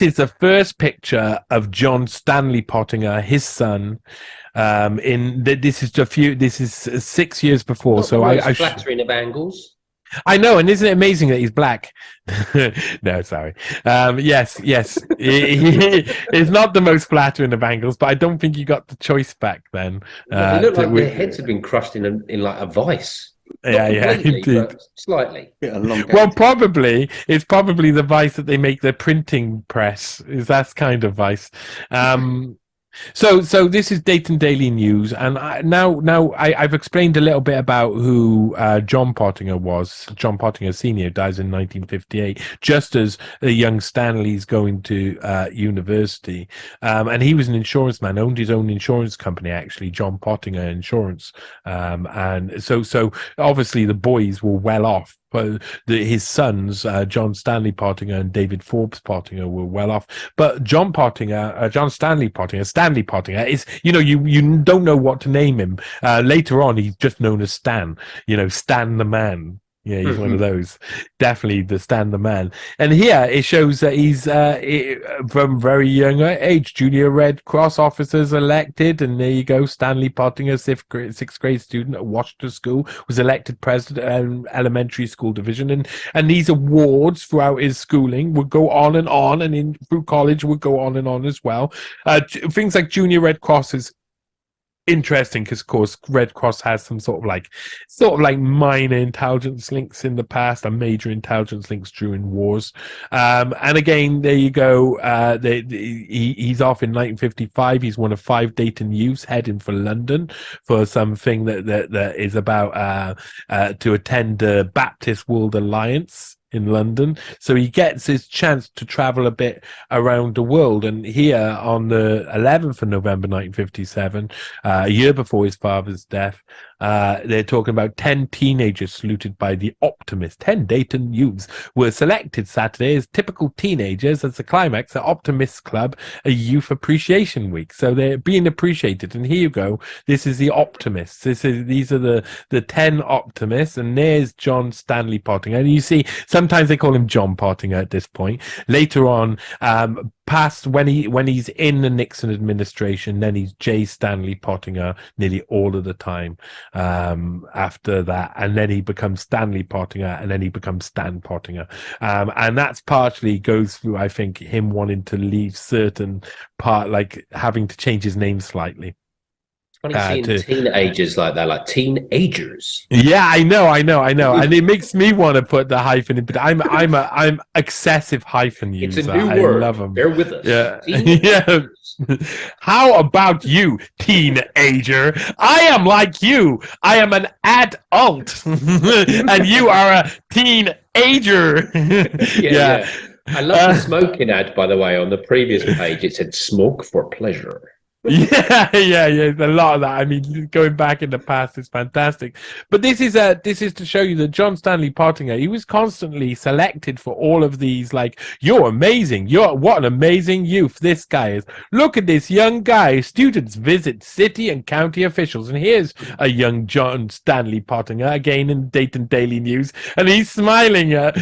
is the first picture of John Stanley Pottinger, his son. This is 6 years before. Not the So most flattering of angles. I know, and isn't it amazing that he's black? No, sorry. Yes. It's not the most flattering of angles, but I don't think you got the choice back then. Well, they look like their heads had been crushed in like a vice. Not completely, Indeed. but slightly. Yeah, long Well, it's probably the vice that they make the printing press. Is that kind of vice? So this is Dayton Daily News, and I've explained a little bit about who John Pottinger was. John Pottinger Senior dies in 1958, just as the young Stanley's going to university, and he was an insurance man, owned his own insurance company, actually, John Pottinger Insurance, and so obviously the boys were well off. But his sons, John Stanley Pottinger and David Forbes Pottinger, were well off. But John Stanley Pottinger is, you don't know what to name him. Later on, he's just known as Stan. Stan the Man. Yeah, he's one of those. Definitely the Stan the Man. And here it shows that he's from very young age, Junior Red Cross officers elected. And there you go, Stanley Pottinger, sixth grade student at Washington School, was elected president of elementary school division. And these awards throughout his schooling would go on, and through college would go on and on as well. Things like Junior Red Cross is interesting because, of course, Red Cross has some sort of like minor intelligence links in the past and major intelligence links during wars. And again, there you go. He's off in 1955. He's one of 5 Dayton youths heading for London for something that is about to attend the Baptist World Alliance in London. So he gets his chance to travel a bit around the world. And here on the 11th of November 1957, a year before his father's death, they're talking about 10 teenagers saluted by the Optimist. 10 Dayton youths were selected Saturday as typical teenagers as the climax at Optimist Club, a youth appreciation week. So they're being appreciated. And here you go. This is the Optimists. These are the 10 Optimists. And there's John Stanley Pottinger. And you see, sometimes they call him John Pottinger at this point. Later on, past when he's in the Nixon administration, then he's J. Stanley Pottinger nearly all of the time after that, and then he becomes Stanley Pottinger, and then he becomes Stan Pottinger, and that's partially goes through, I think, him wanting to leave certain part, like having to change his name slightly. Funny seeing teenagers like that, like teenagers. Yeah, I know, and it makes me want to put the hyphen in. But I'm excessive hyphen user. It's a new word. I love them. Bear with us. Yeah, yeah. How about you, teenager? I am like you. I am an adult, and you are a teenager. Yeah. I love the smoking ad, by the way. On the previous page, it said "smoke for pleasure." Yeah. A lot of that. I mean, going back in the past is fantastic. But this is to show you that John Stanley Pottinger, he was constantly selected for all of these. Like, you're amazing. What an amazing youth this guy is. Look at this young guy. Students visit city and county officials, and here's a young John Stanley Pottinger again in Dayton Daily News, and he's smiling. Do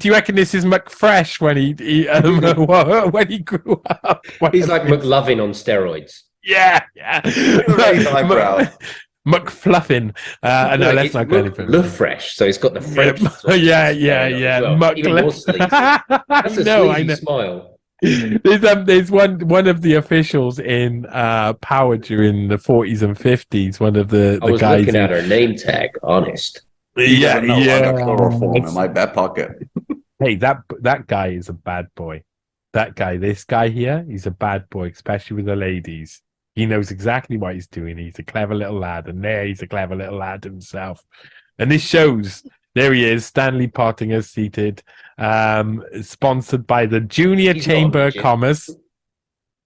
you reckon this is McFresh when when he grew up? He's like McLovin on steroids. Yeah. Raise eyebrows. McFluffin. No, let's not go any further. Fresh, so he's got the French. Yeah. That's a sleazy smile. There's one of the officials in power during the 40s and 50s. One of the I was guys looking at her name tag. Honest. Yeah. I got chloroform in my back pocket. Hey, that guy is a bad boy. This guy here, he's a bad boy, especially with the ladies. He knows exactly what he's doing. He's a clever little lad, and there he's a clever little lad himself. And this shows, there he is, Stanley Pottinger seated, sponsored by the Junior Chamber of Commerce.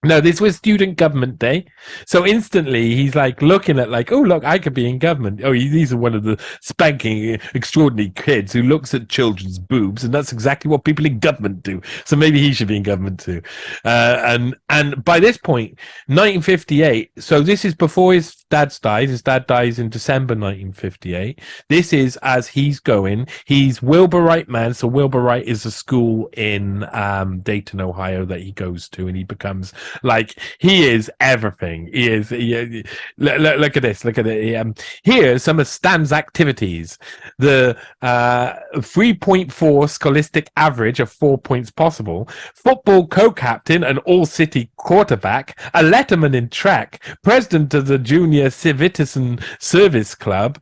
No, this was Student Government Day. So instantly he's like looking at like, oh, look, I could be in government. Oh, these are one of the spanking, extraordinary kids who looks at children's boobs. And that's exactly what people in government do. So maybe he should be in government too. And by this point, 1958, so this is before his dad's died. His dad dies in December 1958. This is as he's going. He's Wilbur Wright man. So Wilbur Wright is a school in Dayton, Ohio that he goes to, and he becomes like he is everything. He is. Look at this. Look at it. Here are some of Stan's activities. The 3.4 scholastic average of 4 points possible. Football co-captain and all-city quarterback. A letterman in track. President of the Junior Citizen Service Club.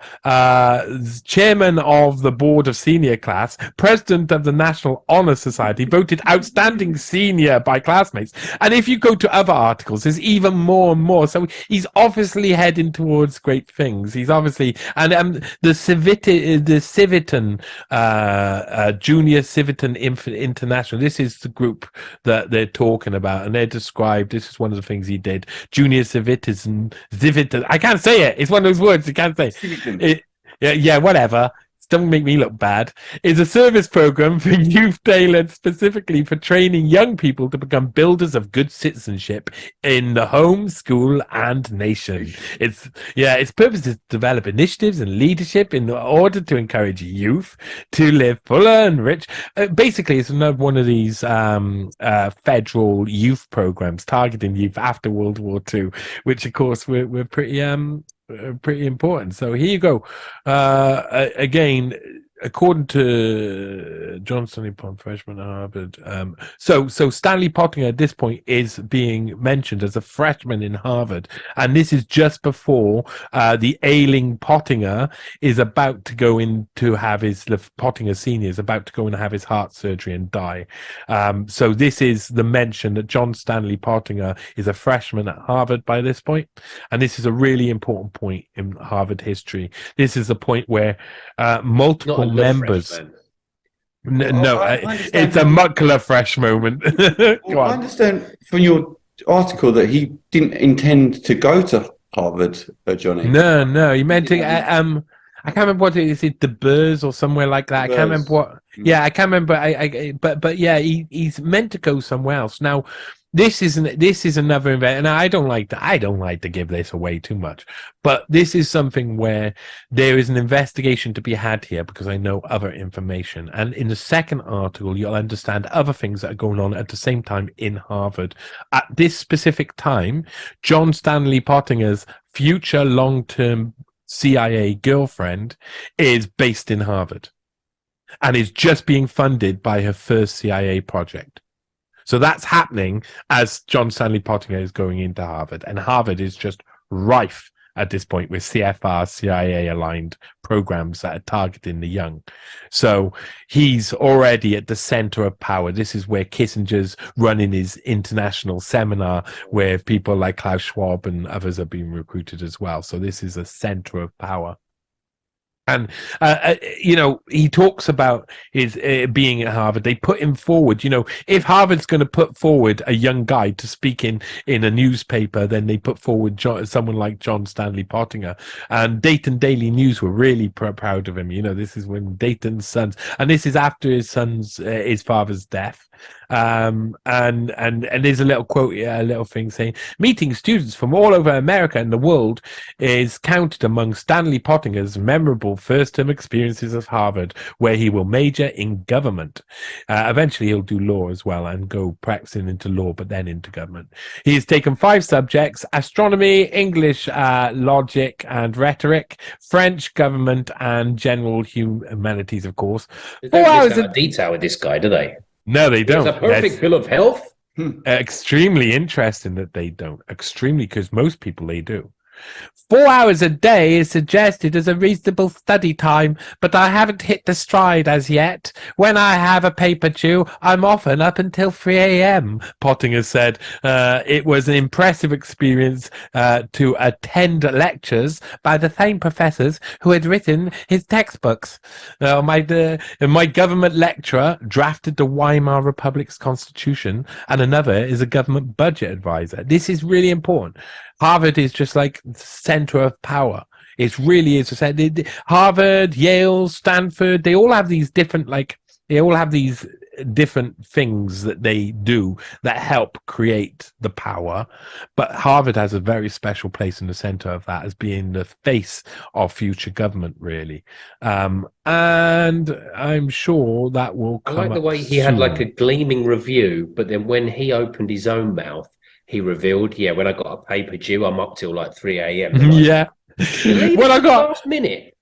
Chairman of the board of senior class. President of the National Honor Society. Voted outstanding senior by classmates. And if you go to other articles, there's even more and more. So he's obviously heading towards great things. He's obviously, and the Civitan, Junior Civitan International. This is the group that they're talking about, and they're described. This is one of the things he did. Junior Civitan. I can't say it. It's one of those words you can't say. Yeah, whatever. Don't make me look bad. Is a service program for youth tailored specifically for training young people to become builders of good citizenship in the home, school, and nation. Its purpose is to develop initiatives and leadership in order to encourage youth to live fuller and rich. Basically, it's another one of these federal youth programs targeting youth after World War II, which of course we're pretty important. So here you go. Again, according to John Stanley Pottinger, freshman at Harvard. So Stanley Pottinger at this point is being mentioned as a freshman in Harvard, and this is just before the ailing Pottinger is about to go in to have Pottinger Senior is about to go in and have his heart surgery and die. So this is the mention that John Stanley Pottinger is a freshman at Harvard by this point, and this is a really important point in Harvard history. This is the point where multiple members. It's a Muckler fresh moment. I understand from your article that he didn't intend to go to Harvard, Johnny. No, he meant to. I can't remember what it is. It the Burrs or somewhere like that. I can't remember what. Yeah, I can't remember. But yeah, he's meant to go somewhere else. Now, this is another event, and I don't like to give this away too much, but this is something where there is an investigation to be had here because I know other information, and in the second article you'll understand other things that are going on at the same time in Harvard. At this specific time, John Stanley Pottinger's future long-term CIA girlfriend is based in Harvard and is just being funded by her first CIA project. So that's happening as John Stanley Pottinger is going into Harvard, and Harvard is just rife at this point with CFR, CIA-aligned programs that are targeting the young. So he's already at the center of power. This is where Kissinger's running his international seminar, where people like Klaus Schwab and others are being recruited as well. So this is a center of power. And, he talks about his being at Harvard. They put him forward. If Harvard's going to put forward a young guy to speak in a newspaper, then they put forward someone like John Stanley Pottinger. And Dayton Daily News were really proud of him. This is when Dayton's sons, and this is after his father's death. And there's a little quote, a little thing saying, meeting students from all over America and the world is counted among Stanley Pottinger's memorable first-term experiences of Harvard, where he will major in government. Eventually he'll do law as well and go practicing into law, but then into government. He has taken 5 subjects: astronomy, English, logic and rhetoric, French, government, and general humanities, of course. They don't miss out detail with this guy, do they? No, they don't. It's a perfect bill of health. Extremely interesting that they don't. Extremely, because most people, they do. 4 hours a day is suggested as a reasonable study time, but I haven't hit the stride as yet. When I have a paper due, I'm often up until 3 a.m., Pottinger said. It was an impressive experience to attend lectures by the same professors who had written his textbooks. My government lecturer drafted the Weimar Republic's constitution, and another is a government budget advisor. This is really important. Harvard is just like the center of power. It really is. Harvard, Yale, Stanford, they all have these different, they all have these different things that they do that help create the power. But Harvard has a very special place in the center of that as being the face of future government, really. And I'm sure that will I come like the up way he had like a soon. gleaming review, but then when he opened his own mouth, he revealed, yeah, when I got a paper due, I'm up till like 3 a.m. Yeah. You leave When it I to the got last minute.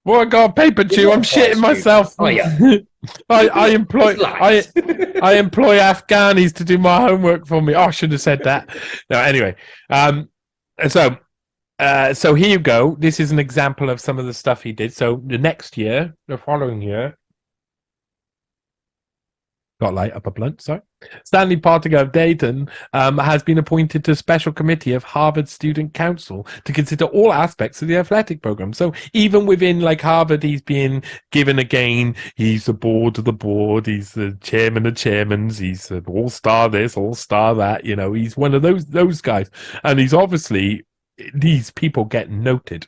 Well, I got a paper You're due. not I'm a high shitting student, myself. are you? I employ It's light. I employ Afghanis to do my homework for me. Oh, I should have said that. No, anyway. So here you go. This is an example of some of the stuff he did. So the following year, got light up a blunt, sorry. Stanley Pottinger of Dayton has been appointed to a special committee of Harvard Student Council to consider all aspects of the athletic program. So even within like Harvard, he's being given again. He's the board of the board. He's the chairman of chairmans. He's an all-star this, all-star that. You know, he's one of those guys, and he's obviously these people get noted.